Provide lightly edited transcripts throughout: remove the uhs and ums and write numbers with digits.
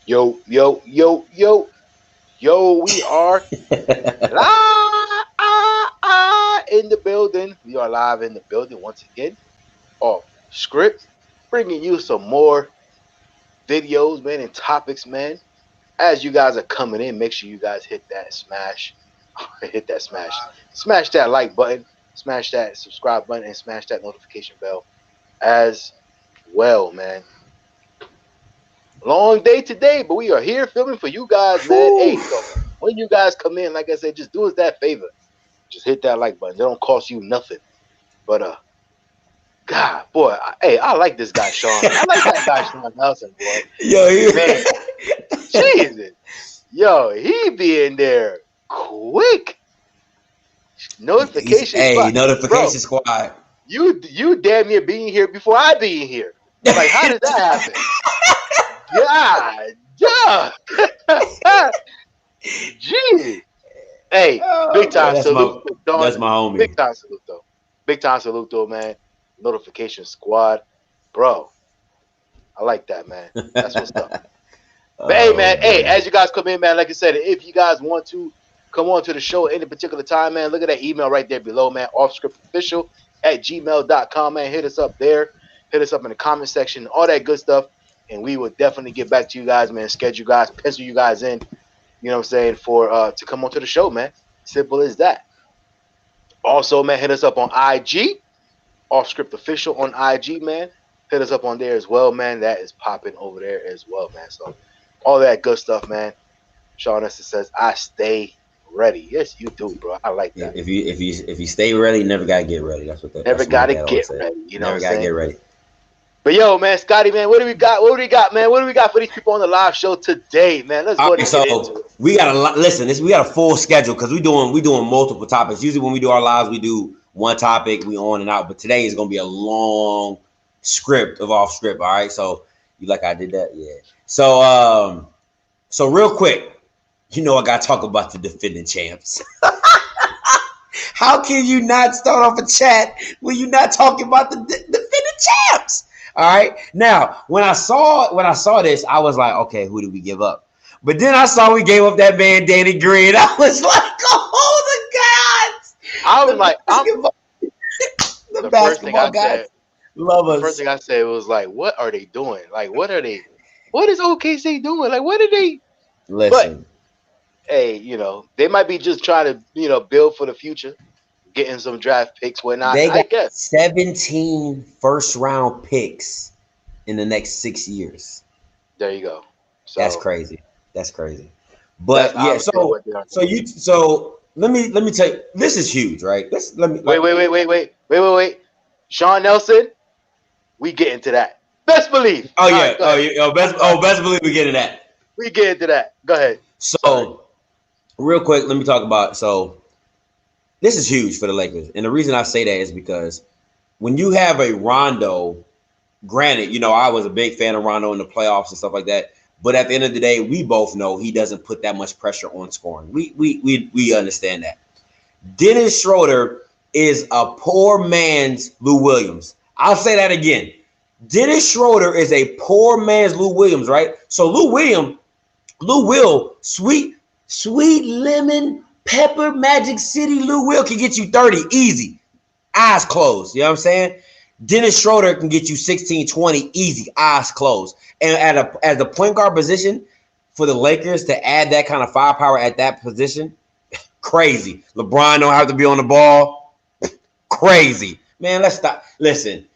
Yo, yo, yo, yo, yo, we are live in the building. We are live in the building once again. Off script, bringing you some more videos, man, and topics, man. As you guys are coming in, make sure you guys hit that smash, smash that like button, smash that subscribe button, and smash that notification bell as well, man. Long day today, but we are here filming for you guys, man. Hey, so when you guys come in, like I said, just do us that favor. Just hit that like button. It don't cost you nothing. But God, boy, I like this guy, Sean. I like that guy, Sean Nelson, boy. Yo, Man, Jesus. Yo, he be in there quick. Notification hey, squad. notification Bro, squad. You damn near being here before I be in here. Like, how did that happen? God, yeah. Gee. Hey, big time salute. That's my homie. Big time salute, though. Big time salute, though, man. Notification squad. Bro, I like that, man. That's what's up. But hey, man, as you guys come in, man, like I said, if you guys want to come on to the show at any particular time, man, look at that email right there below, man, offscriptofficial@gmail.com, man. Hit us up there. Hit us up in the comment section, all that good stuff. And we will definitely get back to you guys, man. Schedule you guys, pencil you guys in, you know what I'm saying, for to come onto the show, man. Simple as that. Also, man, hit us up on IG, OffScript Official on IG, man. Hit us up on there as well, man. That is popping over there as well, man. So all that good stuff, man. Sean Estes says, I stay ready. Yes, you do, bro. I like that. If you stay ready, you never gotta get ready. That's what that. Never gotta get ready. You know, never gotta get ready. But yo, man, Scotty, man, what do we got? What do we got, man? What do we got for these people on the live show today, man? Let's go ahead and get into it. We got a lot. Listen, we got a full schedule because we doing multiple topics. Usually when we do our lives, we do one topic, we on and out. But today is gonna be a long script of off script. All right, so you like I did that, yeah. So real quick, you know I gotta talk about the defending champs. How can you not start off a chat when you're not talking about the defending champs? All right. Now, when I saw this, I was like, okay, who did we give up? But then I saw we gave up that man Danny Green. I was like, oh the gods! I was like, the basketball guys love us. The first thing I said was like, what are they doing? Like, what is OKC doing? Like, what are they? Listen, but, hey, you know, they might be just trying to, you know, build for the future. Getting some draft picks, whatnot. They got I guess 17 first-round picks in the next 6 years. There you go. So that's crazy. That's crazy. But yeah, so let me tell you, this is huge, right? Wait. Sean Nelson, we get into that. Best believe. Oh yeah. Best believe we get into that. We get into that. Go ahead. So real quick, let me talk about this is huge for the Lakers. And the reason I say that is because when you have a Rondo, granted, you know, I was a big fan of Rondo in the playoffs and stuff like that. But at the end of the day, we both know he doesn't put that much pressure on scoring. We understand that. Dennis Schroeder is a poor man's Lou Williams. I'll say that again. Dennis Schroeder is a poor man's Lou Williams, right? So Lou Will, sweet lemon pepper Magic City Lou Will can get you 30 easy, eyes closed. You know what I'm saying? Dennis Schroeder can get you 16, 20 easy, eyes closed. And as the point guard position for the Lakers to add that kind of firepower at that position, crazy. LeBron don't have to be on the ball. Crazy. Man, let's stop. Listen,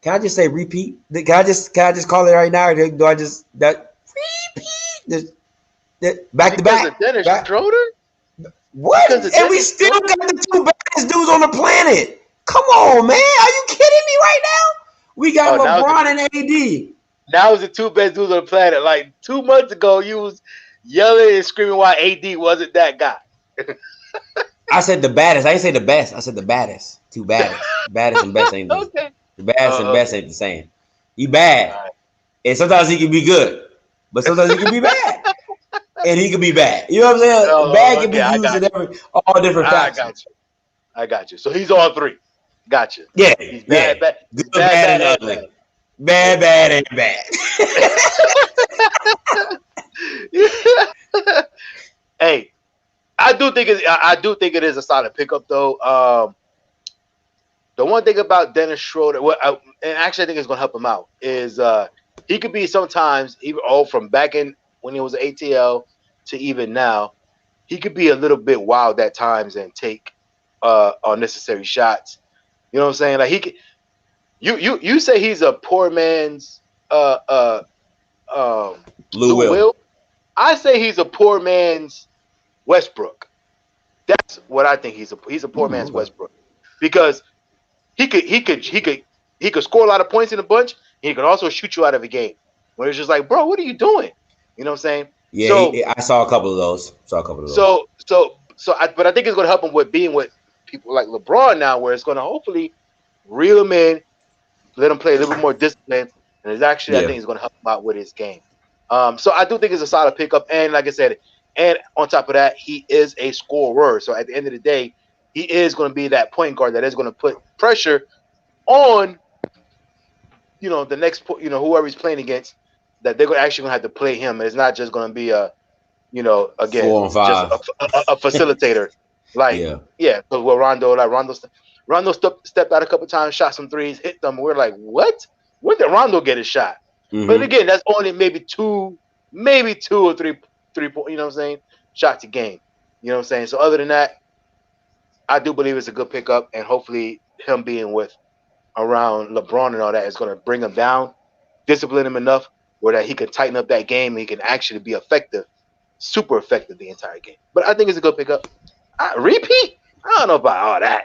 can I just say repeat? Can I just call it right now? Or do I just repeat? Back to back. Dennis Schroeder? What? And we still got the two baddest dudes on the planet. Come on, man. Are you kidding me right now? We got LeBron and AD. Now it's the two best dudes on the planet. Like 2 months ago, you was yelling and screaming why AD wasn't that guy. I said the baddest. I didn't say the best. I said the baddest. Two baddest. Baddest and best ain't okay. The baddest and best ain't the same. He bad. Right. And sometimes he can be good. But sometimes he can be bad. And he can be bad. You know what I'm saying? Bad can be used in all different factors. I got you. So he's all three. Gotcha. Yeah. He's bad, good, bad, and ugly. Bad, and bad. Hey, I do think it is a solid pickup though. The one thing about Dennis Schroeder, and actually I think it's going to help him out, is he could be sometimes even from back in when he was at ATL to even now, he could be a little bit wild at times and take unnecessary shots. You know what I'm saying? Like he could, you say he's a poor man's uh uh Lou Lou Will. Will. I say he's a poor man's Westbrook. That's what I think he's a poor man's Okay. Westbrook because he could score a lot of points in a bunch. And he could also shoot you out of a game. Where it's just like, bro, what are you doing? You know what I'm saying? Yeah, So I saw a couple of those. Saw a couple of those. but I think it's going to help him with being with people like LeBron now, where it's going to hopefully reel him in, let him play a little bit more discipline, and it's actually I Yeah. think it's going to help him out with his game. So I do think it's a solid pickup, and like I said, and on top of that, he is a scorer. So at the end of the day, he is going to be that point guard that is going to put pressure on the next whoever he's playing against, that they're actually going to have to play him. And it's not just going to be a again, 4 on 5. just a facilitator. Like, Yeah. yeah, because Rondo stepped out a couple times, shot some threes, hit them. We're like, what? When did Rondo get his shot? But Mm-hmm. again, that's only maybe two or three point. You know what I'm saying? Shots a game. You know what I'm saying? So other than that, I do believe it's a good pickup, and hopefully him being with around LeBron and all that is going to bring him down, discipline him enough where that he can tighten up that game and he can actually be effective, super effective the entire game. But I think it's a good pickup. Repeat? I don't know about all that.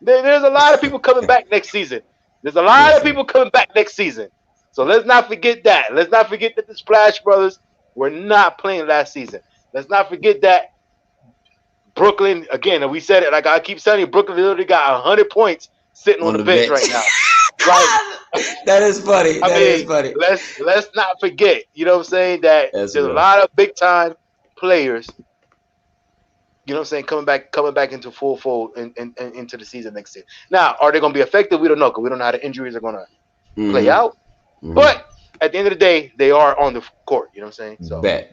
There's a lot of people coming back next season. There's a lot of Listen. people coming back next season. So let's not forget that. Let's not forget that the Splash Brothers were not playing last season. Let's not forget that Brooklyn, again, and we said it, like I keep telling you, Brooklyn literally got 100 points sitting on On the the bench bench. right now. Like, That is funny. I That is mean, funny. let's not forget, you know what I'm saying, that That's there's a real. lot of big time players, you know what I'm saying, coming back into full fold and into the season next year. Now, are they going to be effective? We don't know because we don't know how the injuries are going to play Mm-hmm. out. Mm-hmm. But at the end of the day, they are on the court. You know what I'm saying? So Bet.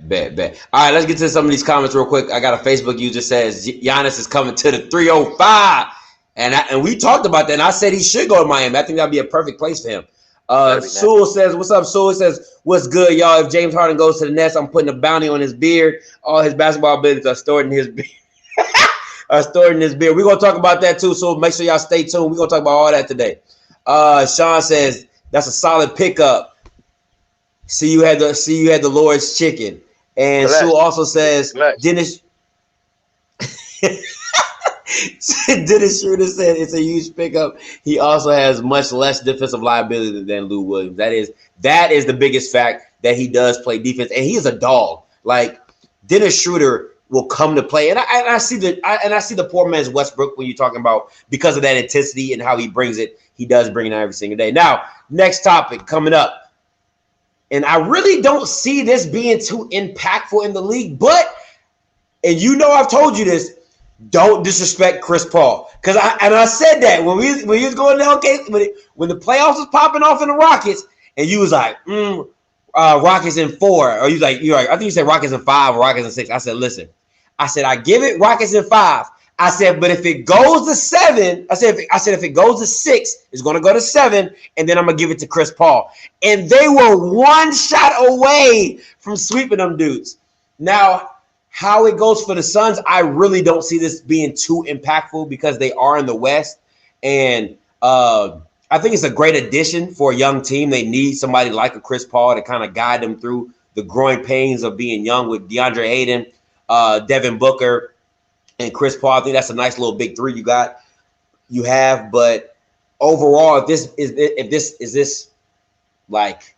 All right, let's get to some of these comments real quick. I got a Facebook user says Giannis is coming to the 305. And we talked about that, and I said he should go to Miami. I think that'd be a perfect place for him. that'd be nice. Sewell says, "What's up, Sewell?" Says, "What's good, y'all? If James Harden goes to the Nets, I'm putting a bounty on his beard. All his basketball abilities are stored in his beard. We're gonna talk about that too. So make sure y'all stay tuned. We're gonna talk about all that today." Sean says, "That's a solid pickup. See you had the Lord's chicken." And Sewell Bless. also says, Bless. Dennis. Dennis Schroeder said it's a huge pickup. He also has much less defensive liability than Lou Williams. That is the biggest fact, that he does play defense, and he is a dog. Like, Dennis Schroeder will come to play, and I see the poor man's Westbrook when you're talking about, because of that intensity and how he brings it. He does bring it every single day. Now, next topic coming up, and I really don't see this being too impactful in the league, but, and I've told you this, don't disrespect Chris Paul, because I said that when he was going to LK, when the playoffs was popping off in the Rockets, and you was like, Rockets in 4, or you're like, I think you said Rockets in 5 or Rockets in 6. I said, listen, I give it Rockets in 5. I said, but if it goes to 7, I said if it goes to 6, it's going to go to 7, and then I'm gonna give it to Chris Paul. And they were one shot away from sweeping them dudes. Now, how it goes for the Suns, I really don't see this being too impactful because they are in the West, and I think it's a great addition for a young team. They need somebody like a Chris Paul to kind of guide them through the growing pains of being young, with DeAndre Ayton, Devin Booker, and Chris Paul. I think that's a nice little big three you have. But overall, if this is like,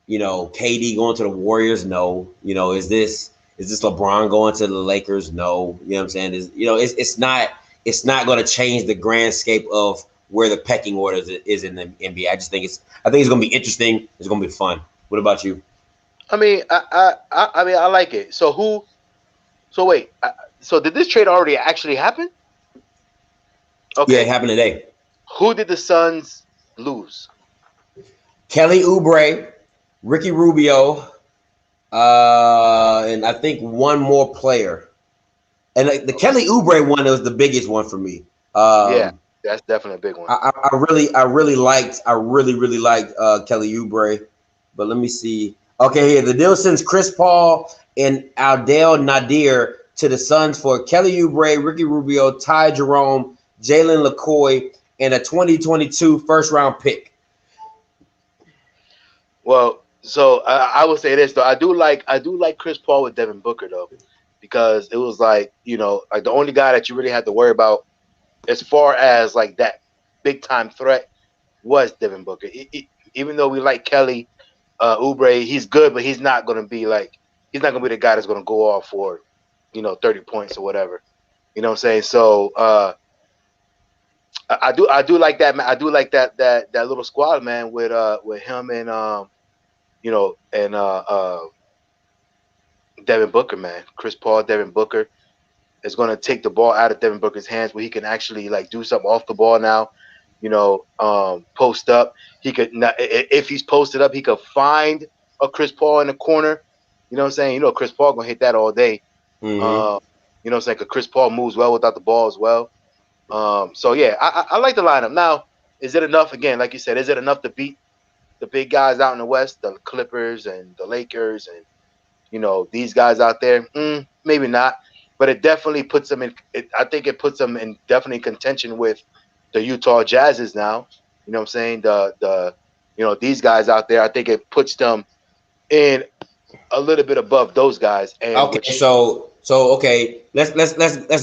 KD going to the Warriors? No. Is this LeBron going to the Lakers? No. You know what I'm saying? It's not going to change the grand scape of where the pecking order is in the NBA. I think it's going to be interesting. It's going to be fun. What about you? I mean, I like it. So wait. So did this trade already actually happen? Okay. Yeah, it Okay. happened today. Who did the Suns lose? Kelly Oubre, Ricky Rubio, And I think one more player. And the Kelly Oubre one was the biggest one for me. Yeah, that's definitely a big one. I really liked Kelly Oubre. But let me see. Okay, here the deal sends Chris Paul and Aldel Nadir to the Suns for Kelly Oubre, Ricky Rubio, Ty Jerome, Jalen LaCoy, and a 2022 first round pick. Well, so I will say this though. I do like Chris Paul with Devin Booker though, because it was like, like the only guy that you really had to worry about as far as like that big time threat was Devin Booker. Even though we like Kelly Oubre, he's good, but he's not gonna be the guy that's gonna go off for 30 points or whatever. You know what I'm saying? So I do like that, man. I do like that little squad, man, with him and and Devin Booker, man. Chris Paul, Devin Booker is going to take the ball out of Devin Booker's hands where he can actually like do something off the ball now. Post up. He could not, if he's posted up, he could find a Chris Paul in the corner. You know what I'm saying? Chris Paul gonna hit that all day. Mm-hmm. You know what I'm saying? 'Cause Chris Paul moves well without the ball as well. So yeah, I like the lineup. Now, is it enough? Again, like you said, is it enough to beat the big guys out in the West, the Clippers and the Lakers and these guys out there? Maybe not, but it definitely puts them in. I think it puts them in definitely contention with the Utah Jazzes now. You know what I'm saying? These guys out there. I think it puts them in a little bit above those guys. And Okay, so okay, let's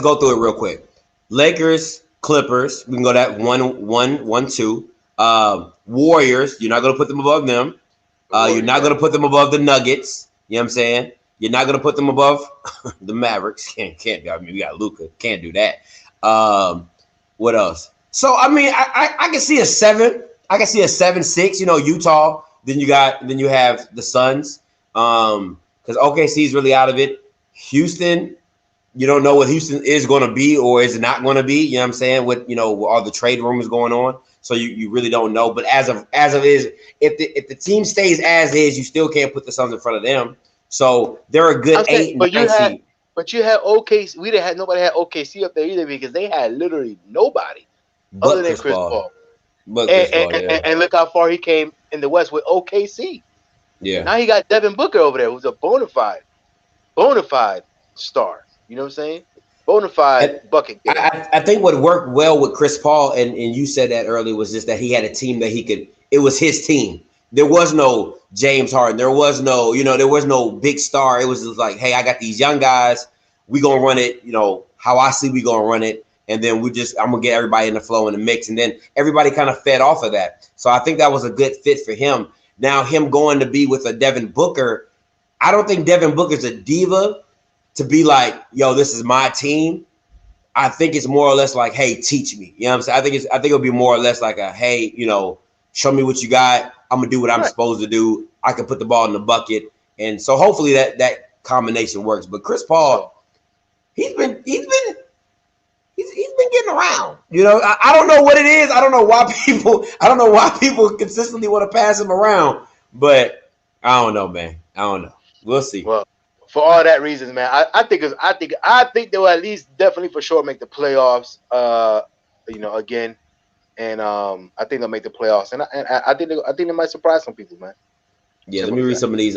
go through it real quick. Lakers, Clippers, we can go that 1-1-1-2. Warriors, you're not gonna put them above them. You're not gonna put them above the Nuggets. You know what I'm saying? You're not gonna put them above the Mavericks. Can't. I mean, we got Luka. Can't do that. What else? So I mean, I can see a 7. I can see a 7-6. Utah. Then you have the Suns. Because OKC is really out of it. Houston, you don't know what Houston is going to be or is not going to be. You know what I'm saying? With with all the trade rumors going on, so you really don't know. But as of is, if the team stays as is, you still can't put the Suns in front of them. So they're a good I'm saying, 8 and 9 seed. but you had OKC. We didn't have nobody had OKC up there either because they had literally nobody other But than Chris Chris Paul. Paul. But And, Chris and, Paul, yeah, and, and look how far he came in the West with OKC. yeah. Now he got Devin Booker over there, who's a bona fide star. You know what I'm saying? Bona fide And bucket getter. I think what worked well with Chris Paul, and you said that earlier, was just that he had a team that he could. It was his team. There was no James Harden. There was no, there was no big star. It was just like, hey, I got these young guys. We gonna run it. How I see we gonna run it, and then I'm gonna get everybody in the flow in the mix, and then everybody kind of fed off of that. So I think that was a good fit for him. Now him going to be with a Devin Booker, I don't think Devin Booker's a diva to be like, yo, this is my team. I think it's more or less like, hey, teach me. You know what I'm saying? I think it'll be more or less like a, hey, show me what you got. I'm gonna do what I'm Right. supposed to do. I can put the ball in the bucket, and so hopefully that combination works. But Chris So Paul, he's been getting around. I don't know what it is. I don't know why people consistently want to pass him around. But I don't know, man. I don't know. We'll see. well, for all that reasons, man, I think they will at least definitely for sure make the playoffs. Again, and I think they'll make the playoffs, and I think they might surprise some people, man. Yeah, let Simple me as read that. some of these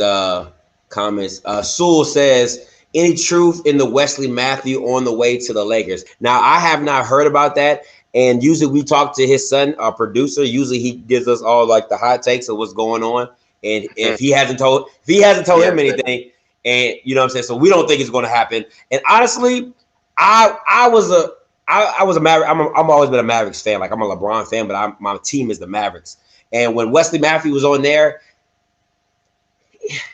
comments. Sewell says, any truth in the Wesley Matthew on the way to the Lakers? Now, I have not heard about that. And usually we talk to his son, our producer. Usually he gives us all like the hot takes of what's going on. And if he hasn't told Yeah, him anything, and you know what I'm saying, so we don't think it's going to happen. And honestly, I was a Maverick. I'm always been a Mavericks fan. Like I'm a LeBron fan, but my team is the Mavericks. And when Wesley Matthew was on there,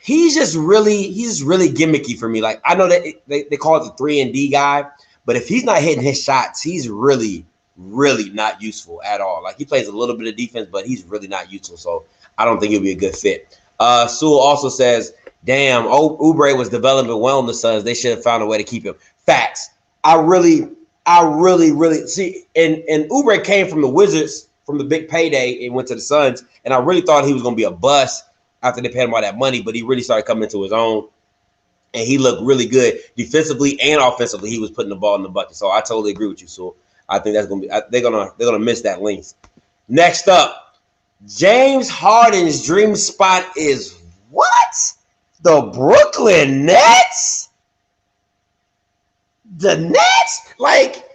he's just really gimmicky for me. Like I know that they call it the 3-and-D guy, but if he's not hitting his shots, he's really not useful at all. Like he plays a little bit of defense, but he's really not useful. So I don't think he'll be a good fit. Sewell also says, damn, Oubre was developing well in the Suns. They should have found a way to keep him. Facts. I really see, and Oubre came from the Wizards from the big payday and went to the Suns, and I really thought he was going to be a bust. after they paid him all that money, but he really started coming into his own. And he looked really good defensively and offensively. He was putting the ball in the bucket. So I totally agree with you. So I think that's gonna be they're gonna miss that length. Next up, James Harden's dream spot is what? The Brooklyn Nets? The Nets? Like,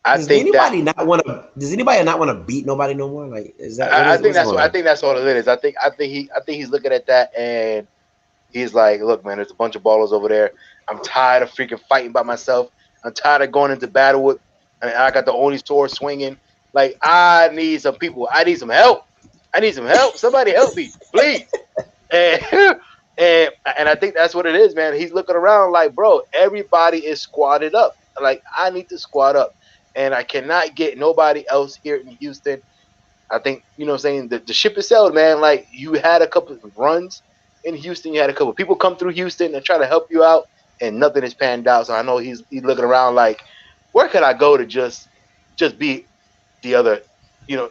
does anybody not want to beat nobody no more? Like, is that? I think that's all it is. I think he's looking at that and he's like, look, man, there's a bunch of ballers over there. I'm tired of freaking fighting by myself. I'm tired of going into battle with, and I got the only sword swinging. Like, I need some people. I need some help. Somebody help me, please. And I think that's what it is, man. He's looking around like, bro, everybody is squatted up. Like, I need to squat up. And I cannot get nobody else here in Houston. I think, you know what I'm saying, the ship is sailed, man. Like, you had a couple of runs in Houston. You had a couple of people come through Houston and try to help you out, and nothing has panned out. So I know he's looking around like, where could I go to just be the other, you know,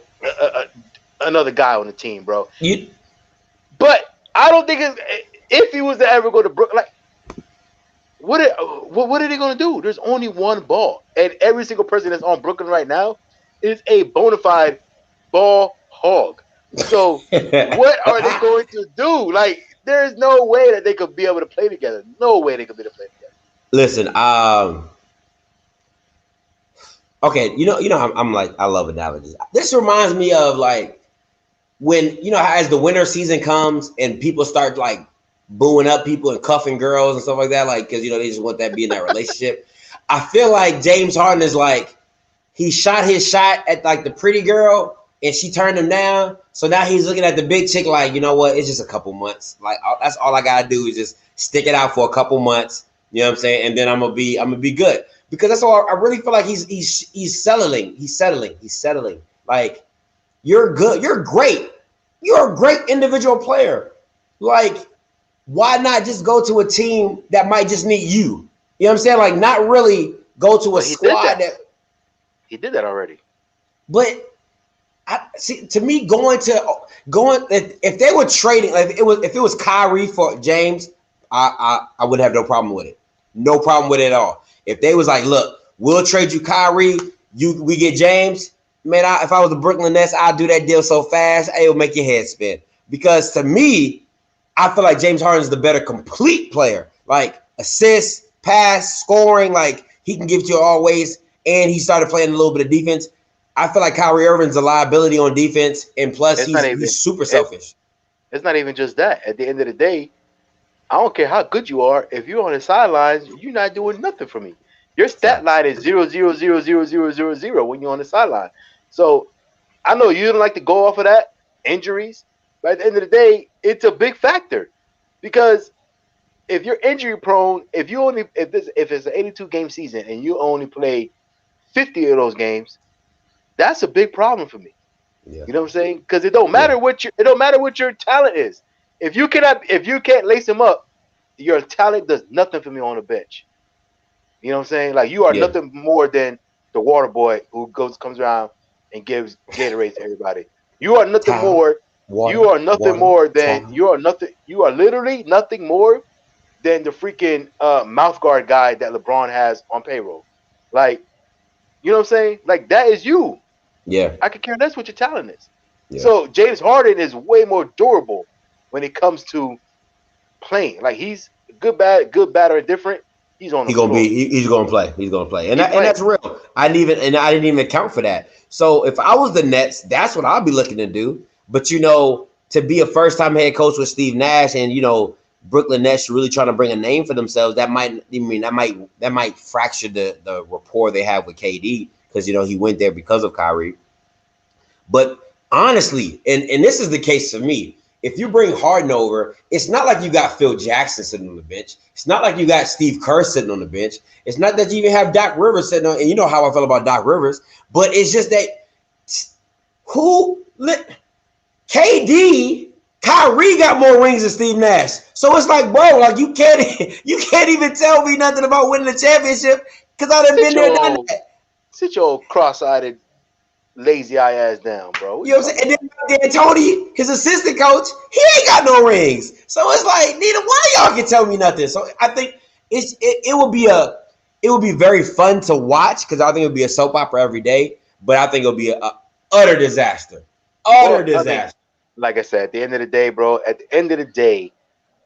another guy on the team, bro? But I don't think if he was to ever go to Brooklyn, like, what are they going to do? There's only one ball, and every single person that's on Brooklyn right now is a bona fide ball hog. So what are they going to do? Like, there's no way that they could be able to play together. No way they could be able to play together. Listen, okay, you know, I'm like, I love analogies. This reminds me of like when, you know, as the winter season comes and people start like booing up people and cuffing girls and stuff like that, like, because, you know, they just want that to be in that relationship. I feel like James Harden is like, he shot his shot at like the pretty girl and she turned him down. So now he's looking at the big chick like, you know what? It's just a couple months. Like, that's all I gotta do is just stick it out for a couple months. You know what I'm saying? And then I'm gonna be good, because that's all. I really feel like he's settling. He's settling. Like, you're good. You're great. You're a great individual player. Like, why not just go to a team that might just need you? You know what I'm saying? Like, not really go to a squad that he did that already. But I see, to me, going if they were trading, like if it was Kyrie for James, I would have no problem with it. No problem with it at all. If they was like, look, we'll trade you Kyrie, we get James, man, if I was the Brooklyn Nets, I'd do that deal so fast, it would make your head spin. Because to me, I feel like James Harden is the better complete player. Like, assists, pass, scoring, like, he can give it to you always. And he started playing a little bit of defense. I feel like Kyrie Irving's a liability on defense, and plus he's super selfish. It's not even just that. At the end of the day, I don't care how good you are. If you're on the sidelines, you're not doing nothing for me. Your stat line is 0.0000000 when you're on the sideline. So I know you don't like to go off of that, injuries, but at the end of the day, it's a big factor, because if you're injury prone, if it's an 82 game season and you only play 50 of those games, that's a big problem for me. Yeah. You know what I'm saying? Because it don't matter what your talent is. If you can't lace him up, your talent does nothing for me on the bench. You know what I'm saying? Like, you are nothing more than the water boy who comes around and gives Gatorade to everybody. You are nothing more. You are literally nothing more than the freaking mouth guard guy that LeBron has on payroll. Like, you know what I'm saying? Like, that is you. Yeah. I could care less what your talent is. Yeah. So James Harden is way more durable when it comes to playing. Like, he's good, bad, or indifferent. He's on the floor. He's gonna play. He's gonna play. And that's real. I didn't even account for that. So if I was the Nets, that's what I'd be looking to do. But, you know, to be a first-time head coach with Steve Nash and, you know, Brooklyn Nets really trying to bring a name for themselves, that might fracture the rapport they have with KD, because, you know, he went there because of Kyrie. But honestly, and this is the case for me, if you bring Harden over, it's not like you got Phil Jackson sitting on the bench. It's not like you got Steve Kerr sitting on the bench. It's not that you even have Doc Rivers sitting on, and you know how I feel about Doc Rivers, but it's just that Kyrie got more rings than Steve Nash. So it's like, bro, like, you can't even tell me nothing about winning the championship, because I done been there, done that. Sit your old cross-eyed lazy eye ass down, bro. What You know what I'm saying? And then Tony, his assistant coach, he ain't got no rings. So it's like neither one of y'all can tell me nothing. So I think it would be very fun to watch because I think it would be a soap opera every day. But I think it'll be a utter disaster. Utter Well, I mean, disaster. like I said, at the end of the day, bro. At the end of the day,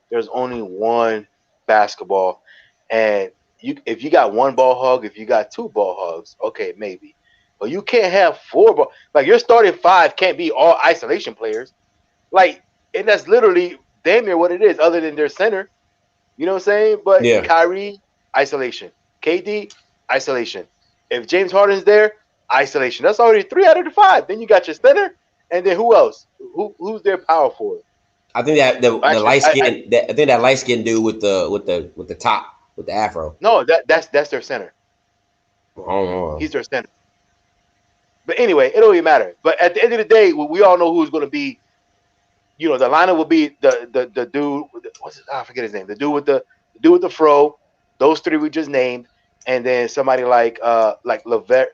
there's only one basketball, and if you got one ball hog, if you got two ball hogs, okay, maybe. But you can't have four ball. Like your starting five can't be all isolation players. Like, and that's literally damn near what it is, other than their center. You know what I'm saying? But Yeah. Kyrie, isolation. KD, isolation. If James Harden's there, isolation. That's already 3 out of the 5. Then you got your center, and then who else? Who's their power forward? I think that the Actually, light skin I think that light skin dude with the top with the afro. no, that's their center. I don't know. He's their center. But anyway, it don't even matter. But at the end of the day, we all know who's going to be. You know, the lineup will be the dude. I forget his name. The dude with the fro. Those three we just named, and then somebody like Levert.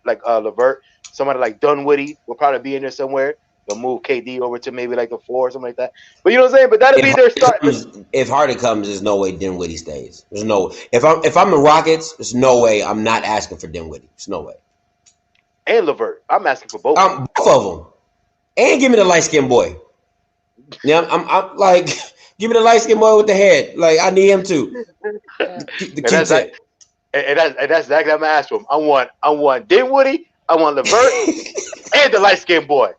Somebody like Dunwoody will probably be in there somewhere. They'll move KD over to maybe like the 4 or something like that. But you know what I'm saying? But that'll be their start. If Harden comes, there's no way Dinwiddie stays. There's no if I'm the Rockets, there's no way I'm not asking for Dinwiddie. There's no way. And Levert. I'm asking for both. Both of them, and give me the light skinned boy. Yeah, I'm like, give me the light skinned boy with the head. Like I need him too. The Q-tip. And that's exactly what I'm asking for him. I want Dinwiddie. I want Levert and the light skinned boy.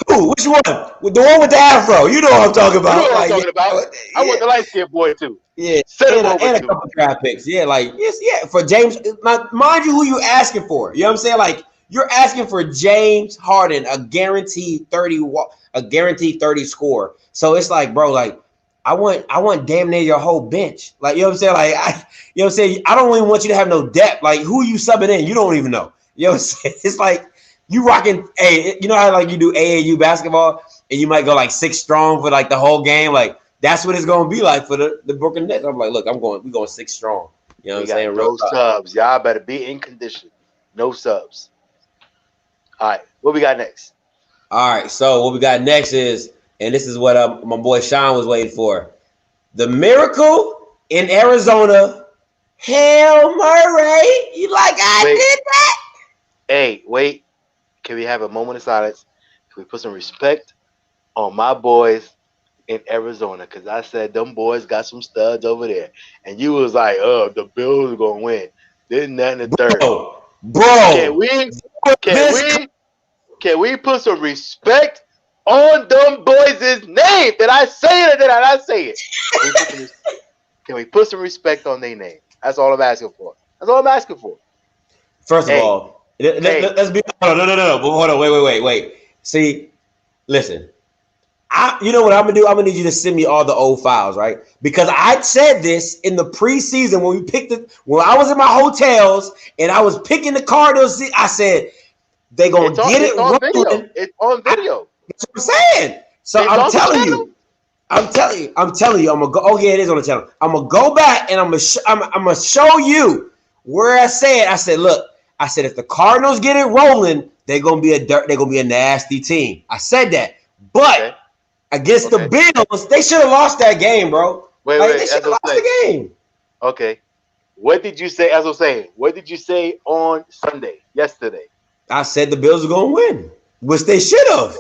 Who? Which one? The one with the afro. You know what I'm talking about. You know what I'm talking about. I want the light skinned boy too. Yeah, and a couple draft picks. Yeah, like for James. Mind you, who you asking for? You know what I'm saying? Like you're asking for James Harden, a guaranteed 30 score. So it's like, bro, like I want damn near your whole bench. Like you know what I'm saying? Like you know what I'm saying? I don't even want you to have no depth. Like who you subbing in? You don't even know. You know what I'm saying? It's like you rocking. Hey, you know how like you do AAU basketball and you might go like 6 strong for like the whole game. Like that's what it's gonna be like for the Brooklyn Nets. I'm like, look, we're going 6 strong. You know what I'm saying? No subs. Y'all better be in condition. No subs. All right, what we got next? All right, so what we got next is, and this is what my boy Sean was waiting for, the Miracle in Arizona. Hail Murray! You like I did that? Hey, wait. Can we have a moment of silence? Can we put some respect on my boys in Arizona? Because I said them boys got some studs over there, and you was like, "Oh, the Bills are gonna win." Then that in the third. Bro, can we put some respect on them boys' name? Did I say it or did I not say it? Can we put some respect on their name? That's all I'm asking for. That's all I'm asking for. First of all, let's be no. But hold on, wait. See, listen. You know what I'm gonna do? I'm gonna need you to send me all the old files, right? Because I said this in the preseason when we picked it. When I was in my hotels and I was picking the Cardinals, I said they're gonna get it on video. It's on video. That's what I'm saying. So I'm telling you. I'm telling you. I'm gonna go. Oh yeah, it is on the channel. I'm gonna go back and I'm gonna show you where I said, look. I said if the Cardinals get it rolling, they're gonna be a nasty team. I said that, but against the Bills, they should have lost that game, bro. Wait, they should have lost the game. Okay, what did you say? As I was saying, what did you say on yesterday? I said the Bills are gonna win, which they should have.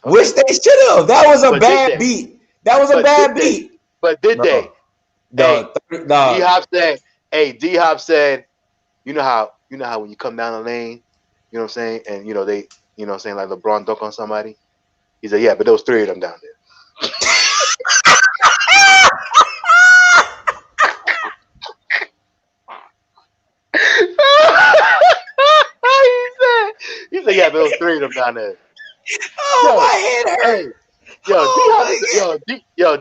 Which they should have. That was a bad beat. That was a bad beat. But did they? D-Hop said, D-Hop said, you know how when you come down the lane, you know what I'm saying, and they, you know what I'm saying, like LeBron dunk on somebody. He said, yeah, but there was 3 of them down there. he said, yeah, but there was 3 of them down there. Oh, my head hurt.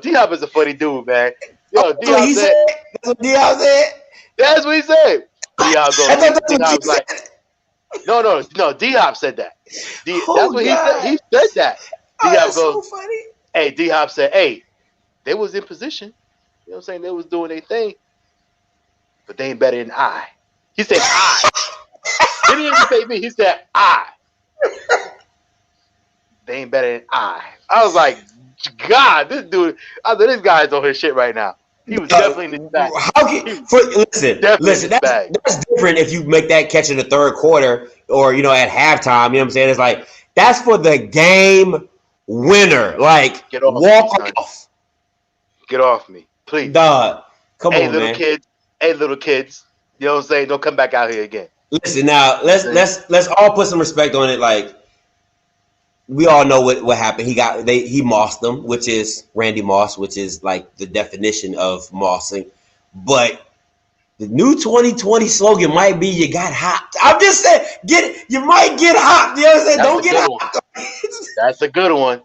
D-Hop is a funny dude, man. D-Hop said. That's what D-Hop said? That's what he said. D-Hop was like, no, D-Hop said that. That's what he said. He said that. D-Hop goes, so funny. Hey, D-Hop said, hey, they was in position. You know what I'm saying? They was doing their thing. But they ain't better than I. He said I. He didn't even say me. He said I. They ain't better than I. I was like, God, this dude. I said, this guy's on his shit right now. He was definitely in his bag. Listen, that's different if you make that catch in the third quarter or at halftime. You know what I'm saying? It's like that's for the game winner. Like walk off. Get off me, please. Dog, come on, little man. Kids. Hey, little kids. You know what I'm saying? Don't come back out here again. Listen, now let's all put some respect on it. Like we all know what happened. He mossed them, which is Randy Moss, which is like the definition of mossing. But the new 2020 slogan might be "You got hopped." I'm just saying, you might get hopped. You know what I'm saying? Don't get hopped. That's a good one.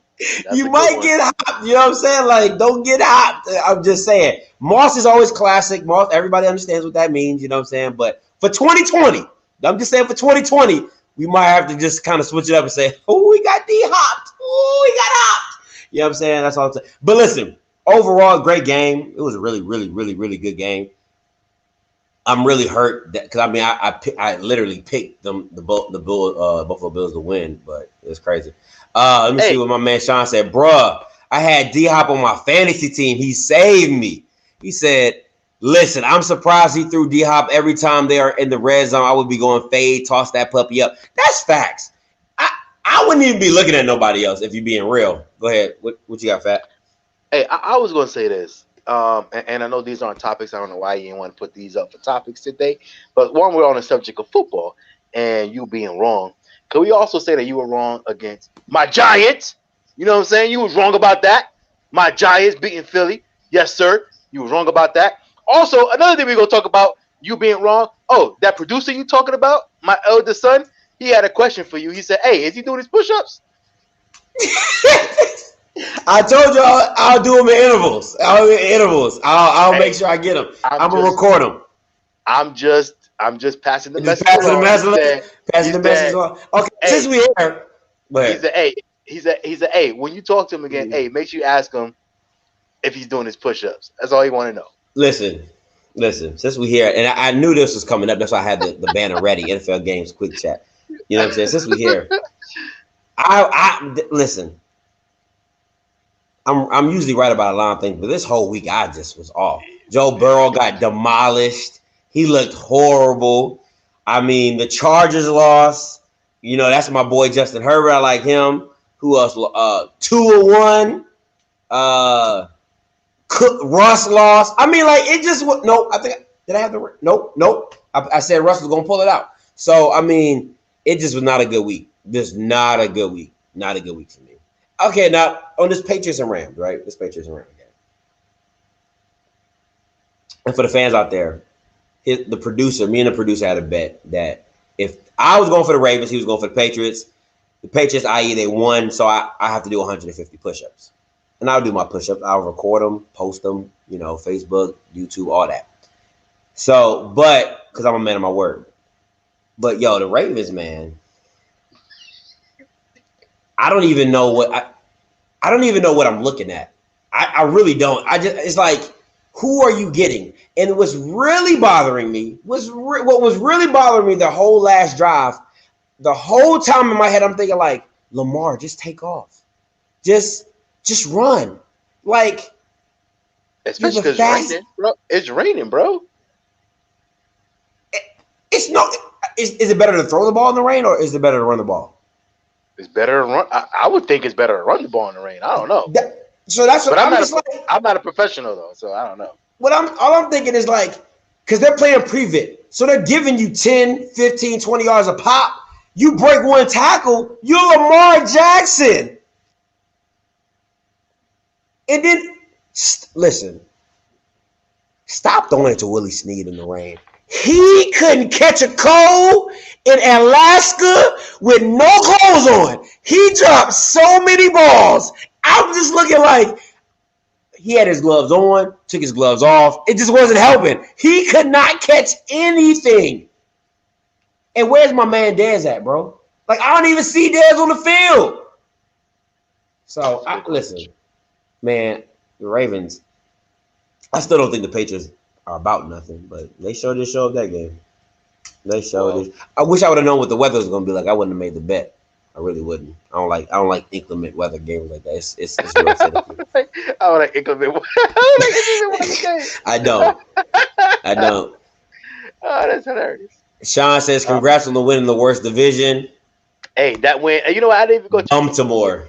You might get hopped. You know what I'm saying? Like, don't get hopped. I'm just saying. Moss is always classic. Moss, everybody understands what that means. You know what I'm saying? But for 2020, I'm just saying for 2020, we might have to just kind of switch it up and say, "Oh, we got D-hopped. Oh, we got hopped." You know what I'm saying? That's all I'm saying. But listen, overall, great game. It was a really, really, really, really good game. I'm really hurt because I literally picked the Buffalo Bills to win, but it's crazy. Let me see what my man Sean said. Bruh, I had D-Hop on my fantasy team. He saved me. He said, listen, I'm surprised he threw D-Hop every time they are in the red zone. I would be going fade, toss that puppy up. That's facts. I wouldn't even be looking at nobody else if you're being real. Go ahead. What you got, Fat? Hey, I was going to say this. And I know these aren't topics. I don't know why you didn't want to put these up for topics today. But one, we're on the subject of football and you being wrong. Can we also say that you were wrong against my Giants? You know what I'm saying? You was wrong about that. My Giants beating Philly. Yes, sir. You was wrong about that. Also, another thing we're going to talk about, you being wrong. Oh, that producer you talking about, my eldest son, he had a question for you. He said, hey, is he doing his push-ups? I told you I'll do them in intervals. I'll make sure I get them. I'm gonna record them. I'm just passing the message. Passing the message on. Okay, since we here, he's a hey. When you talk to him again, hey, make sure you ask him if he's doing his push-ups. That's all you want to know. Listen. Since we here, and I knew this was coming up, that's why I had the banner ready. NFL Games Quick Chat. You know what I'm saying? Since we here, I listen. I'm usually right about a lot of things, but this whole week I just was off. Joe Burrow got demolished. He looked horrible. I mean, the Chargers lost. You know, that's my boy Justin Herbert. I like him. Who else? 2-1. Russ lost. I mean, like it just was. No, I think did I have the nope. I said Russ was gonna pull it out. So I mean, it just was not a good week. Just not a good week. Not a good week for me. Okay, now on this Patriots and Rams, right? This Patriots and Rams game. And for the fans out there, me and the producer had a bet that if I was going for the Ravens, he was going for the Patriots. The Patriots, i.e., they won, so I have to do 150 push-ups. And I'll do my push-ups. I'll record them, post them, Facebook, YouTube, all that. So, but, because I'm a man of my word. But, yo, the Ravens, man, I don't even know what I'm looking at. I really don't. It's like, who are you getting? And what's really bothering me what was really bothering me the whole last drive, the whole time in my head, I'm thinking like, Lamar, just take off. Just run. Like, especially because it's raining, bro. It's raining, bro. Is it better to throw the ball in the rain or is it better to run the ball? It's better to run. I would think it's better to run the ball in the rain. I don't know. So that's what I'm not a professional though, so I don't know. All I'm thinking is like, because they're playing prevent, so they're giving you 10, 15, 20 yards a pop. You break one tackle, you're Lamar Jackson. And then, listen, stop throwing it to Willie Snead in the rain. He couldn't catch a cold in Alaska with no clothes on. He dropped so many balls. I'm just looking like he had his gloves on, took his gloves off. It just wasn't helping. He could not catch anything. And where's my man Dez at, bro? Like, I don't even see Dez on the field. So, listen, man, the Ravens, I still don't think the Patriots are about nothing, but they sure did show up that game. They showed Well, it. I wish I would have known what the weather was gonna be like. I wouldn't have made the bet. I really wouldn't. I don't like inclement weather games like that. It's real finicky. I would like inclement. I would like inclement weather game. I don't. I don't. Oh, that's hilarious. Sean says, Uh, congrats on the win in the worst division. hey, that win. You know what? I didn't even go check it. Baltimore.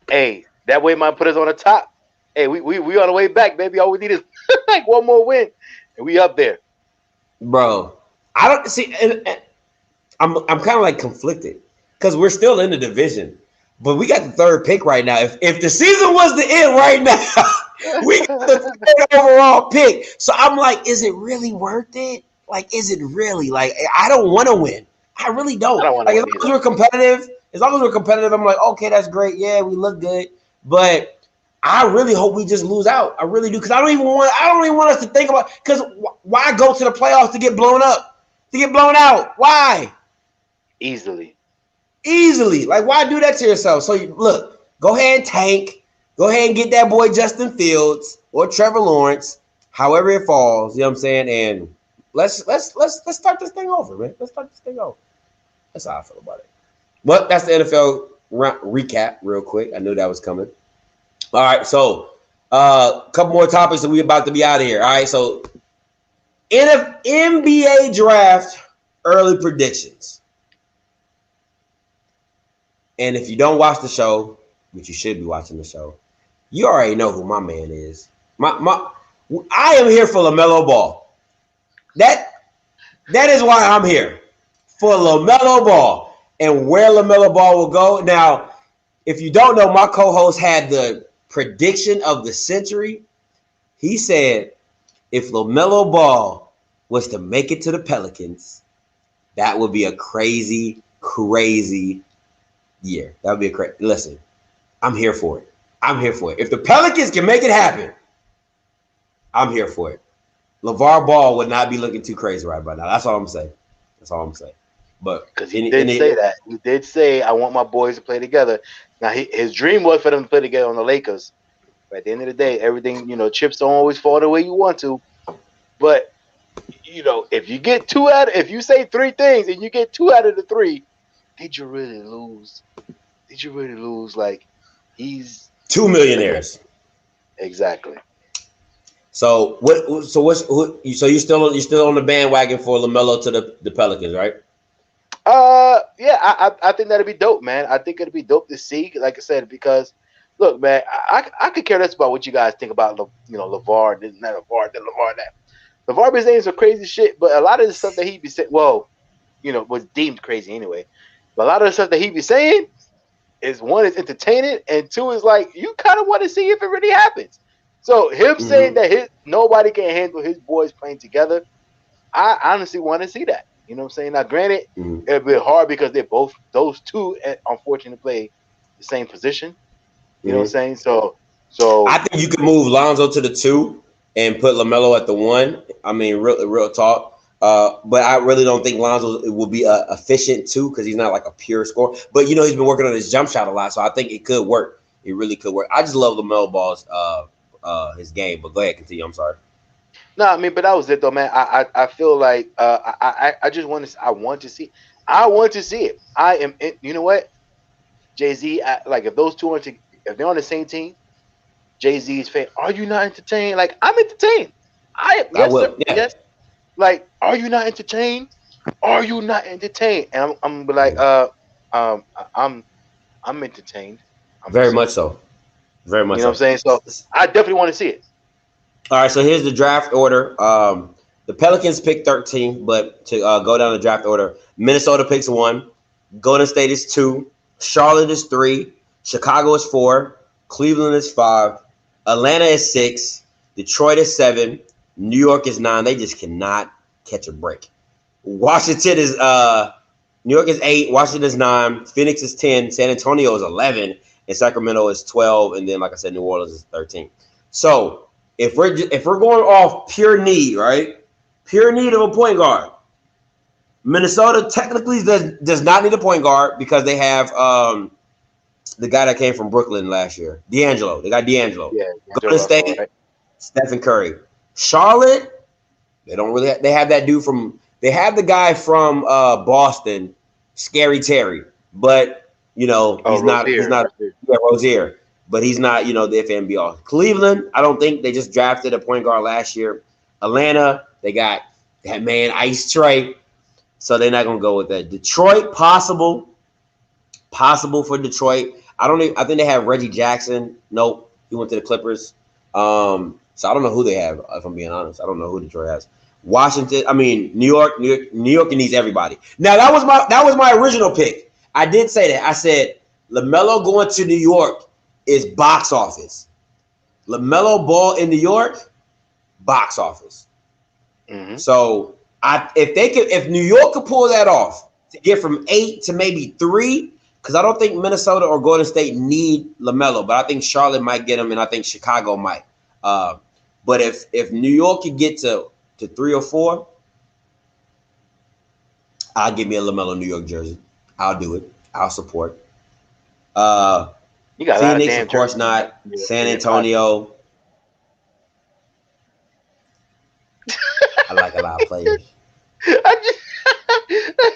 Hey, that way might put us on the top. Hey, we on the way back, baby. All we need is like one more win, and we up there. Bro. I don't see and I'm kind of like conflicted because we're still in the division, but we got the third pick right now. If the season was to end right now, we got the third overall pick. So I'm like, is it really worth it? Like, is it really? Like, I don't want to win. I really I don't. don't want to Like, as win long as either. we're competitive, I'm like, okay, that's great. Yeah, we look good, but I really hope we just lose out. I really do because I don't even want us to think about because why go to the playoffs to get blown up, to get blown out? Why? Easily. Easily. Like, why do that to yourself? So look, go ahead and tank. Go ahead and get that boy Justin Fields or Trevor Lawrence, however it falls. You know what I'm saying? And let's start this thing over, man. Let's start this thing over. That's how I feel about it. But that's the NFL recap, real quick. I knew that was coming. All right, so a couple more topics that we're about to be out of here. All right, so NBA draft early predictions. And if you don't watch the show, which you should be watching the show, you already know who my man is. I am here for LaMelo Ball. That is why I'm here. For LaMelo Ball. And where LaMelo Ball will go. Now, if you don't know, my co-host had the prediction of the century. He said if LaMelo Ball was to make it to the Pelicans, that would be a crazy, crazy year. That would be a crazy. Listen, I'm here for it. I'm here for it. If the Pelicans can make it happen, I'm here for it. LeVar Ball would not be looking too crazy right by now. That's all I'm saying. That's all I'm saying. But Because he did say that. He did say, I want my boys to play together. Now, his dream was for them to play together on the Lakers. But at the end of the day, everything, chips don't always fall the way you want to. But, if you get if you say three things and you get two out of the three, did you really lose? Did you really lose? Like, he's two millionaires. Exactly. So so you're still on the bandwagon for LaMelo to the Pelicans, right? Yeah, I think that'd be dope, man. I think it'd be dope to see, like I said, because look, man, I could care less about what you guys think about, LeVar, this, not LeVar, that LeVar, that. LeVar been saying some crazy shit, but a lot of the stuff that he be saying, was deemed crazy anyway. But a lot of the stuff that he be saying is, one, is entertaining, and two is like you kind of want to see if it really happens. So him saying that nobody can handle his boys playing together, I honestly want to see that. You know what I'm saying? Now, granted, it'll be hard because those two, unfortunately, play the same position. You know what I'm saying? So I think you could move Lonzo to the 2 and put LaMelo at the 1. I mean, real talk. But I really don't think Lonzo will be efficient too because he's not like a pure scorer. But he's been working on his jump shot a lot, so I think it could work. It really could work. I just love LaMelo Ball's his game. But go ahead, continue. I'm sorry. no, I mean, but that was it though, man. I feel like I just want to. I want to see it. I am. You know what? Jay-Z, like if those two if they're on the same team, Jay-Z's fan, are you not entertained? Like, I'm entertained. I am. Yes, sir. Yeah. Yes. Like, are you not entertained? Are you not entertained? And I'm like, I'm entertained. Very much so. Very much. You know what I'm saying? So I definitely want to see it. All right. So here's the draft order. The Pelicans pick 13, but to go down the draft order, Minnesota picks 1, Golden State is 2, Charlotte is 3, Chicago is 4, Cleveland is 5, Atlanta is 6, Detroit is 7, New York is 9. They just cannot catch a break. Washington is New York is 8, Washington is 9, Phoenix is 10, San Antonio is 11, and Sacramento is 12, and then like I said, New Orleans is 13. So if we're going off pure need, right? Pure need of a point guard. Minnesota technically does not need a point guard because they have the guy that came from Brooklyn last year, D'Angelo. They got D'Angelo. Yeah. Golden State, right? Stephen Curry. Charlotte, They don't really. They have that dude from. They have the guy from Boston, Scary Terry, but you know Oh, he's not. He's Rozier. not. Yeah, Rozier, but he's not. You know the FNBR. Cleveland, I don't think they just drafted a point guard last year. Atlanta, they got that man Ice Trey, so they're not gonna go with that. Detroit, possible for Detroit. I don't. Even, I think they have Reggie Jackson. Nope, he went to the Clippers. So I don't know who they have. If I'm being honest, I don't know who Detroit has. Washington. I mean, New York needs everybody. Now that was my original pick. I did say that. I said LaMelo going to New York is box office. LaMelo Ball in New York, box office. Mm-hmm. So if New York could pull that off to get from 8 to maybe 3, because I don't think Minnesota or Golden State need LaMelo, but I think Charlotte might get him, and I think Chicago might. Uh, but if New York could get to 3 or 4, I'll give me a LaMelo New York jersey. I'll do it. I'll support. Uh, You got a lot of Phoenix, damn of course jerseys not. in San your closet. Antonio. I like a lot of players.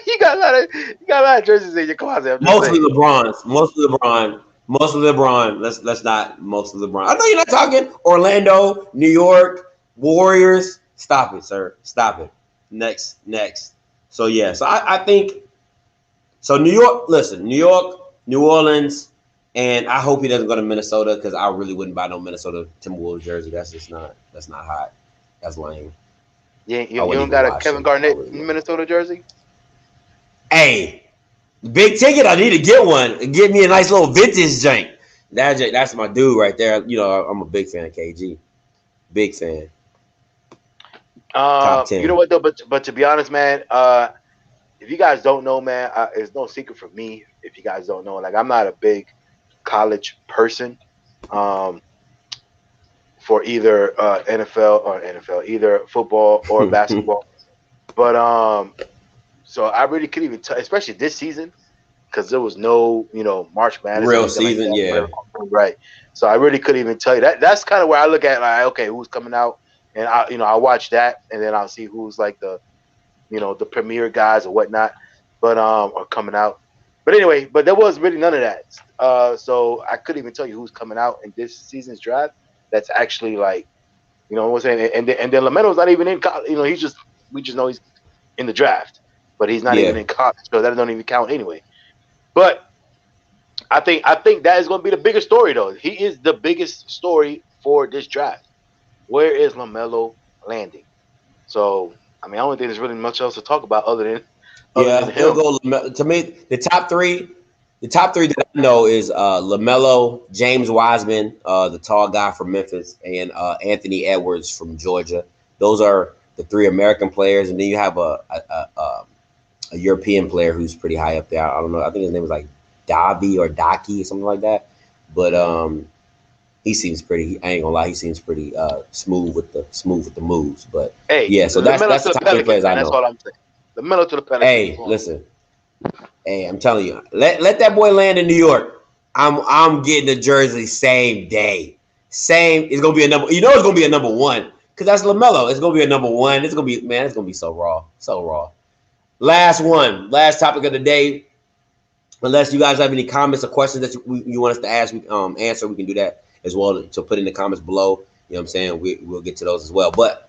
You got a lot of jerseys in your closet. I'm just Mostly saying. LeBron. Mostly LeBron. Mostly LeBron. Let's not mostly LeBron. I know you're not talking Orlando, New York, Warriors. Stop it, sir. Stop it. Next. So yeah. So I think so. New York. Listen, New York, New Orleans, and I hope he doesn't go to Minnesota because I really wouldn't buy no Minnesota Timberwolves jersey. That's just not. That's not hot. That's lame. You, you, I you wouldn't don't even got a watch Kevin them. I Garnett really wouldn't. Minnesota jersey? Hey, big ticket. I need to get one. Get me a nice little vintage jank. That's my dude right there. You know, I'm a big fan of KG. Big fan. Top You know 10. what though? But to be honest, man, if you guys don't know, man, it's no secret for me. If you guys don't know, like I'm not a big college person. Um, for either NFL, either football or basketball. But so I really couldn't even tell, especially this season, because there was no, March Madness or Real anything like season, that. yeah. Whatever. Right. So I really couldn't even tell you that. That's kind of where I look at, like, okay, who's coming out, and I watch that, and then I'll see who's like the premier guys or whatnot, but are coming out. But anyway, but there was really none of that. So I couldn't even tell you who's coming out in this season's draft. That's actually like, what I'm saying, and then Lamelo's not even in college. We just know he's in the draft, but he's not even Yeah. in college, so that don't even count anyway. But I think that is going to be the biggest story, though. He is the biggest story for this draft. Where is Lamelo landing? So I mean, I don't think there's really much else to talk about other than Yeah. It'll him. go to me, the top three that I know is LaMelo, James Wiseman, the tall guy from Memphis, and Anthony Edwards from Georgia. Those are the three American players, and then you have a European player who's pretty high up there. I don't know. I think his name was like Davi or Daki or something like that. But he seems pretty. I ain't gonna lie, he seems pretty smooth with the moves. But Hey, yeah, so that's Lamelo that's to the the top three Pelicans, players man. I That's know. all I'm saying. Lamelo to the Pelicans. Hey, listen. Hey, I'm telling you, let that boy land in New York. I'm getting the jersey same day. Same. It's gonna be a number. You know, it's gonna be a number one because that's Lamelo. It's gonna be a number one. It's gonna be, man. It's gonna be so raw, so raw. Last one, last topic of the day. Unless you guys have any comments or questions that you want us to ask, answer, we can do that as well. To put in the comments below. You know what I'm saying? We'll get to those as well. But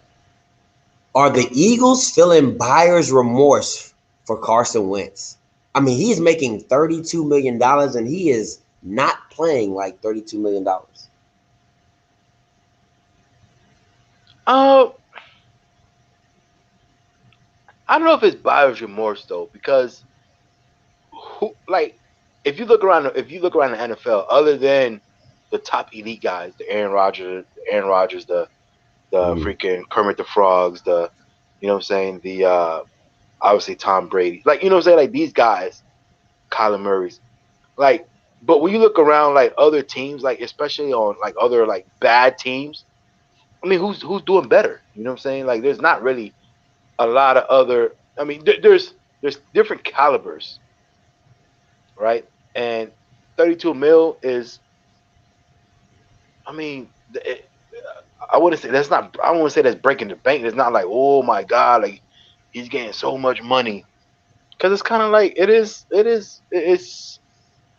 are the Eagles feeling buyer's remorse for Carson Wentz? I mean, he's making $32 million and he is not playing like $32 million. Uh, I don't know if it's buyer's remorse though, because like if you look around the NFL, other than the top elite guys, the Aaron Rodgers, the Mm. freaking Kermit the Frogs, what I'm saying, the obviously Tom Brady, like what I'm saying, like these guys, Kyler Murray's, like, but when you look around like other teams, like especially on like other like bad teams, I mean, who's doing better? You know what I'm saying? Like, there's not really a lot of other. I mean, there's different calibers, right? And 32 mil is, I mean, I wouldn't say that's not. I wouldn't say that's breaking the bank. It's not like, oh my god, like he's getting so much money. Because it's kind of like it is. It's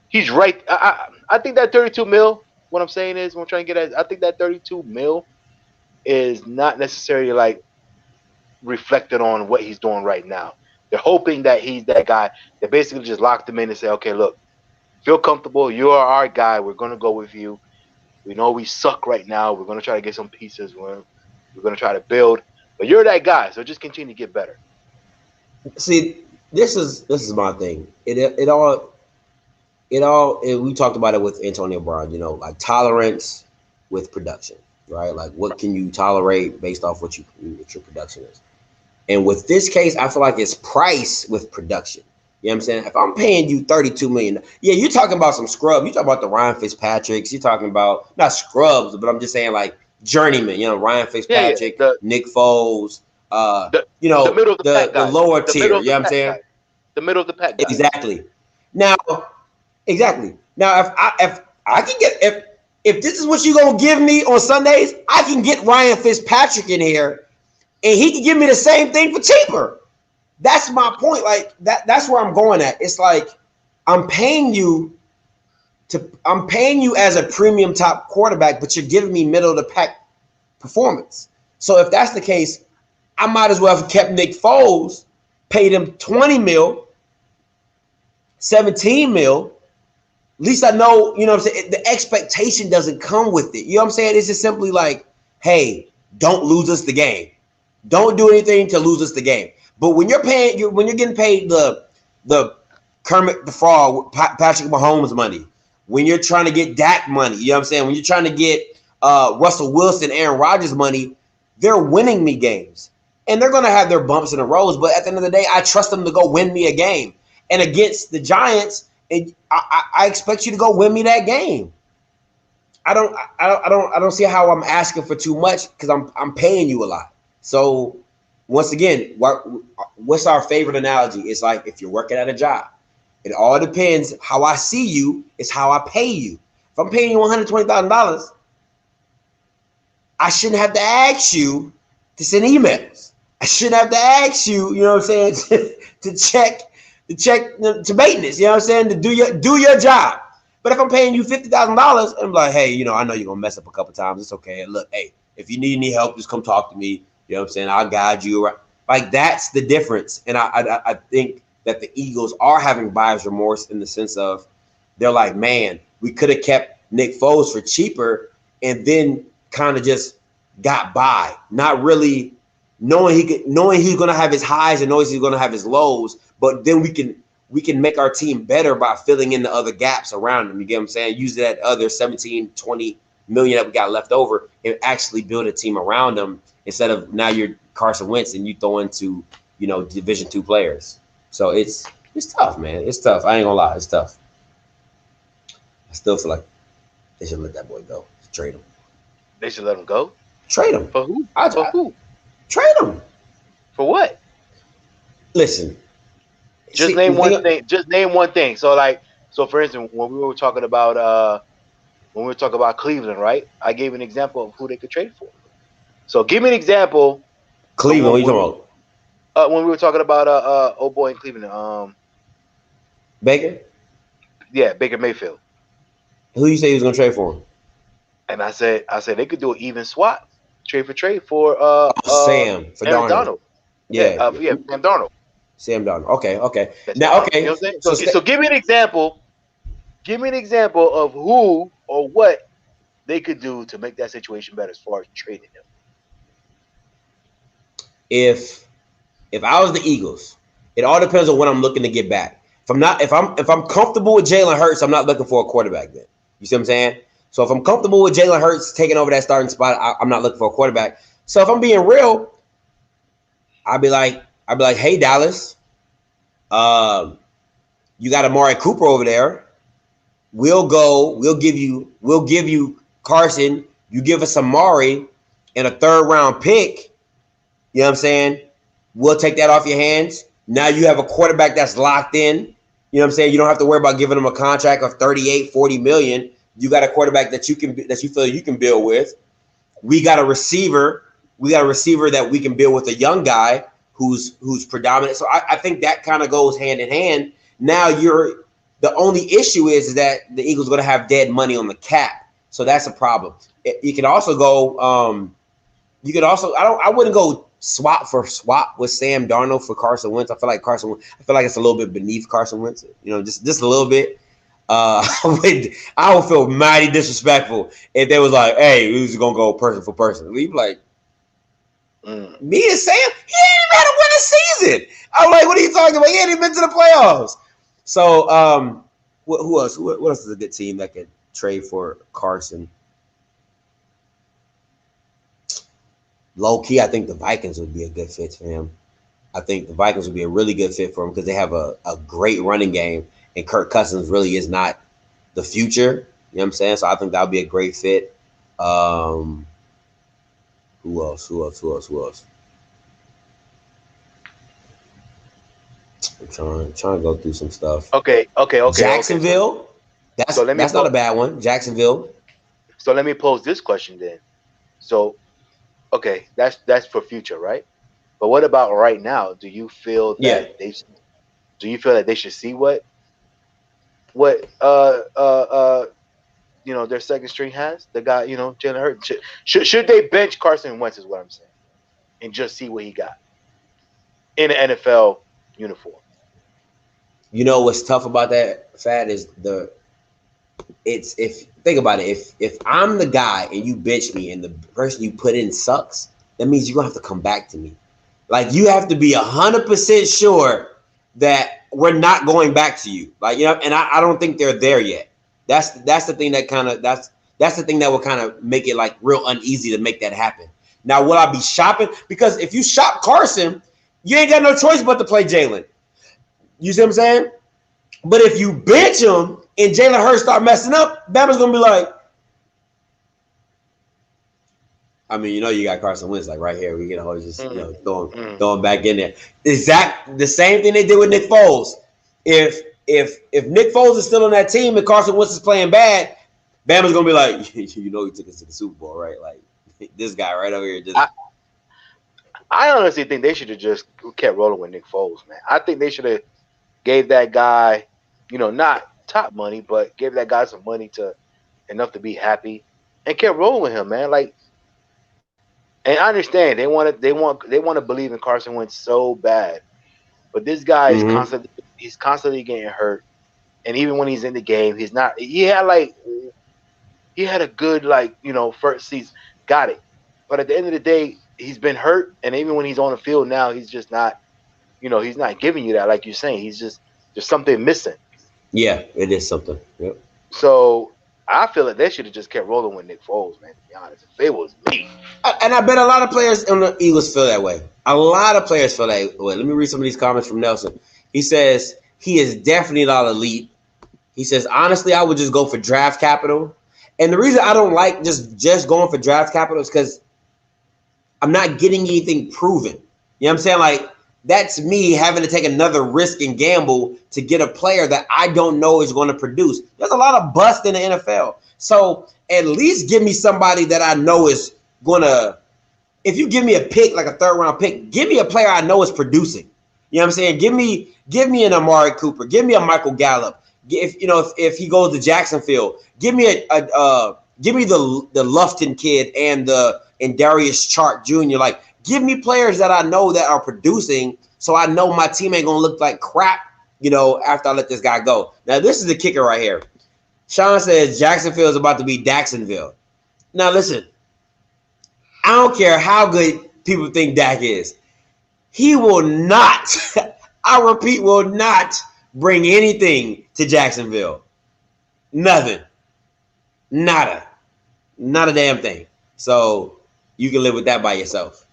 he's right. I think that 32 mil. What I'm saying is, what I'm trying to get at. I think that 32 mil is not necessarily like reflected on what he's doing right now. They're hoping that he's that guy. They basically just locked him in and say, okay, look, feel comfortable. You are our guy. We're gonna go with you. We know we suck right now. We're gonna try to get some pieces. We're gonna try to build. But you're that guy, so just continue to get better. See, this is my thing. We talked about it with Antonio Brown. Like tolerance with production, right? Like what can you tolerate based off what your production is. And with this case, I feel like it's price with production. You know what I'm saying? If I'm paying you $32 million, yeah, you're talking about some scrub. You're talking about the Ryan Fitzpatricks. You're talking about not scrubs, but I'm just saying like journeyman. Ryan Yeah. Fitzpatrick, Nick Foles. The, the middle of the pack The guys. lower The tier. middle You of know the what I'm pack saying? guys. The middle of the pack guys. Exactly. Now, if I can get if this is what you're gonna give me on Sundays, I can get Ryan Fitzpatrick in here, and he can give me the same thing for cheaper. That's my point. Like that's where I'm going at. It's like I'm paying you as a premium top quarterback, but you're giving me middle of the pack performance. So if that's the case, I might as well have kept Nick Foles, paid him 20 mil, 17 mil. At least I know, what I'm saying? The expectation doesn't come with it. You know what I'm saying? It's just simply like, hey, don't lose us the game. Don't do anything to lose us the game. But when you're getting paid the Kermit the Frog, Patrick Mahomes money, when you're trying to get Dak money, you know what I'm saying? When you're trying to get Russell Wilson, Aaron Rodgers money, they're winning me games. And they're going to have their bumps in the roads, but at the end of the day, I trust them to go win me a game. And against the Giants, I expect you to go win me that game. I don't see how I'm asking for too much because I'm paying you a lot. So once again, what's our favorite analogy? It's like if you're working at a job, it all depends. How I see you is how I pay you. If I'm paying you $120,000, I shouldn't have to ask you to send emails. I shouldn't have to ask you, you know what I'm saying, to check to maintenance, you know what I'm saying, to do your job. But if I'm paying you $50,000, I'm like, hey, I know you're gonna mess up a couple times. It's okay. Look, hey, if you need any help, just come talk to me. You know what I'm saying? I'll guide you around. Like that's the difference. And I think that the Eagles are having buyer's remorse in the sense of they're like, man, we could have kept Nick Foles for cheaper and then kind of just got by, not really knowing he's gonna have his highs and knowing he's gonna have his lows, but then we can make our team better by filling in the other gaps around him. You get what I'm saying? Use that other 17, 20 million that we got left over and actually build a team around him instead of now you're Carson Wentz and you throw into, Division II players. So it's tough, man. It's tough. I ain't gonna lie, it's tough. I still feel like they should let that boy go. Trade him. They should let him go. Trade him. For who? For who? Trade him. For what? Listen. Just name one thing. Just name one thing. So for instance, when we were talking about Cleveland, right? I gave an example of who they could trade for. So give me an example. Cleveland, what are you talking about? When we were talking about old boy in Cleveland, Baker? Yeah, Baker Mayfield. Who you say he was gonna trade for him? And I said they could do an even swap, trade for Sam for Darnold. Yeah, Sam Darnold. Sam Darnold. Okay. That's now, okay. You know what I'm saying? So give me an example. Give me an example of who or what they could do to make that situation better as far as trading him. If I was the Eagles, it all depends on what I'm looking to get back. If I'm comfortable with Jalen Hurts, I'm not looking for a quarterback then. You see what I'm saying? So if I'm comfortable with Jalen Hurts taking over that starting spot, I'm not looking for a quarterback. So if I'm being real, I'd be like, hey Dallas, you got Amari Cooper over there. We'll give you Carson. You give us Amari and a 3rd round pick. You know what I'm saying? We'll take that off your hands. Now you have a quarterback that's locked in. You know what I'm saying? You don't have to worry about giving him a contract of 38, 40 million. You got a quarterback that you feel you can build with. we got a receiver. We got a receiver that we can build with a young guy who's predominant. So I think that kind of goes hand in hand. Now the only issue is that the Eagles are going to have dead money on the cap. So that's a problem. You can also go. You could also. I wouldn't go swap for swap with Sam Darnold for Carson Wentz. I feel like it's a little bit beneath Carson Wentz. You know, just a little bit. I would feel mighty disrespectful if they was like, "Hey, we was gonna go person for person." We like, me and Sam, he ain't even had to win a season. I'm like, what are you talking about? He ain't even been to the playoffs. So, who else? What else is a good team that could trade for Carson? Low key, I think the Vikings would be a good fit for him. I think the Vikings would be a really good fit for him because they have a great running game, and Kirk Cousins really is not the future. You know what I'm saying? So I think that would be a great fit. Who else? I'm trying to go through some stuff. Okay. Jacksonville. So That's not a bad one. Jacksonville. So let me pose this question then. So, okay, that's for future, right? But what about right now? Do you feel that they should see what their second string has? The guy, Jalen Hurts. Should they bench Carson Wentz is what I'm saying, and just see what he got in an NFL uniform? You know what's tough about that, Fat, is think about it. If I'm the guy and you bitch me and the person you put in sucks, that means you're gonna have to come back to me. Like, you have to be 100% sure that we're not going back to you. Like, and I don't think they're there yet. That's the thing that that's the thing that will kind of make it like real uneasy to make that happen. Now, will I be shopping? Because if you shop Carson, you ain't got no choice but to play Jalen. You see what I'm saying? But if you bench him and Jalen Hurts start messing up, Bama's gonna be like, I mean, you got Carson Wentz like right here. We can always just throwing back in there. Is that the same thing they did with Nick Foles? If Nick Foles is still on that team and Carson Wentz is playing bad, Bama's gonna be like, he took us to the Super Bowl, right? Like, this guy right over here. I honestly think they should have just kept rolling with Nick Foles, man. I think they should have gave that guy, not top money, but gave that guy some money enough to be happy, and kept rolling with him, man. Like, and I understand they want to believe in Carson Wentz so bad, but this guy is constantly getting hurt, and even when he's in the game, he's not. He had a good first season, got it, but at the end of the day, he's been hurt, and even when he's on the field now, he's just not. He's not giving you that, like you're saying. There's something missing. Yeah, it is something. Yep. So I feel like they should have just kept rolling with Nick Foles, man. To be honest, if it was me, and I bet a lot of players on the Eagles feel that way. A lot of players feel that way. Let me read some of these comments from Nelson. He says he is definitely not elite. He says, honestly, I would just go for draft capital. And the reason I don't like just going for draft capital is because I'm not getting anything proven. You know what I'm saying? Like, that's me having to take another risk and gamble to get a player that I don't know is going to produce. There's a lot of bust in the NFL. So at least give me somebody that I know is going to, if you give me a pick, like a third round pick, give me a player I know is producing. You know what I'm saying? Give me an Amari Cooper. Give me a Michael Gallup. If he goes to Jacksonville, give me the Lufton kid and Darius Chart Jr. Like, give me players that I know that are producing, so I know my team ain't gonna look like crap, after I let this guy go. Now, this is the kicker right here. Sean says Jacksonville is about to be Daxonville. Now, listen, I don't care how good people think Dak is. He will not, I repeat, will not bring anything to Jacksonville. Nothing. Nada. Not a damn thing. So you can live with that by yourself.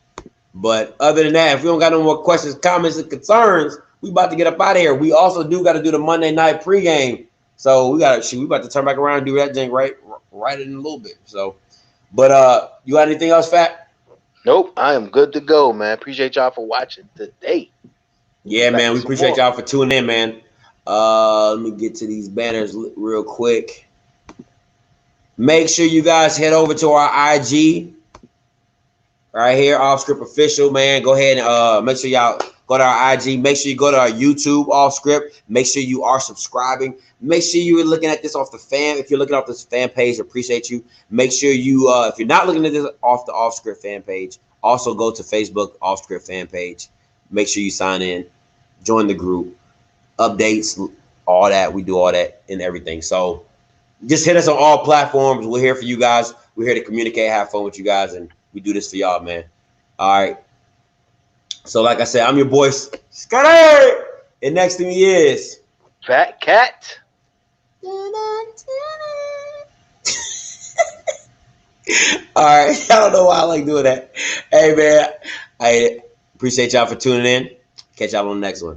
But other than that, if we don't got no more questions, comments, and concerns, we about to get up out of here. We also do got to do the Monday night pregame. So we about to turn back around and do that thing right in a little bit. So, but you got anything else, Fat? Nope, I am good to go, man. Appreciate y'all for watching today. Yeah, man, we appreciate y'all for tuning in, man. Let me get to these banners real quick. Make sure you guys head over to our IG right here, OffScript Official, man. Go ahead and make sure y'all go to our IG. Make sure you go to our YouTube, OffScript. Make sure you are subscribing. Make sure you're looking at this off the fan. If you're looking off this fan page, appreciate you. Make sure you, if you're not looking at this off the OffScript fan page, also go to Facebook, OffScript fan page. Make sure you sign in, join the group, updates, all that. We do all that and everything. So just hit us on all platforms. We're here for you guys. We're here to communicate, have fun with you guys, and we do this for y'all, man. All right. So, like I said, I'm your boy, Scotty, and next to me is Fat Cat. All right. I don't know why I like doing that. Hey, man, I appreciate y'all for tuning in. Catch y'all on the next one.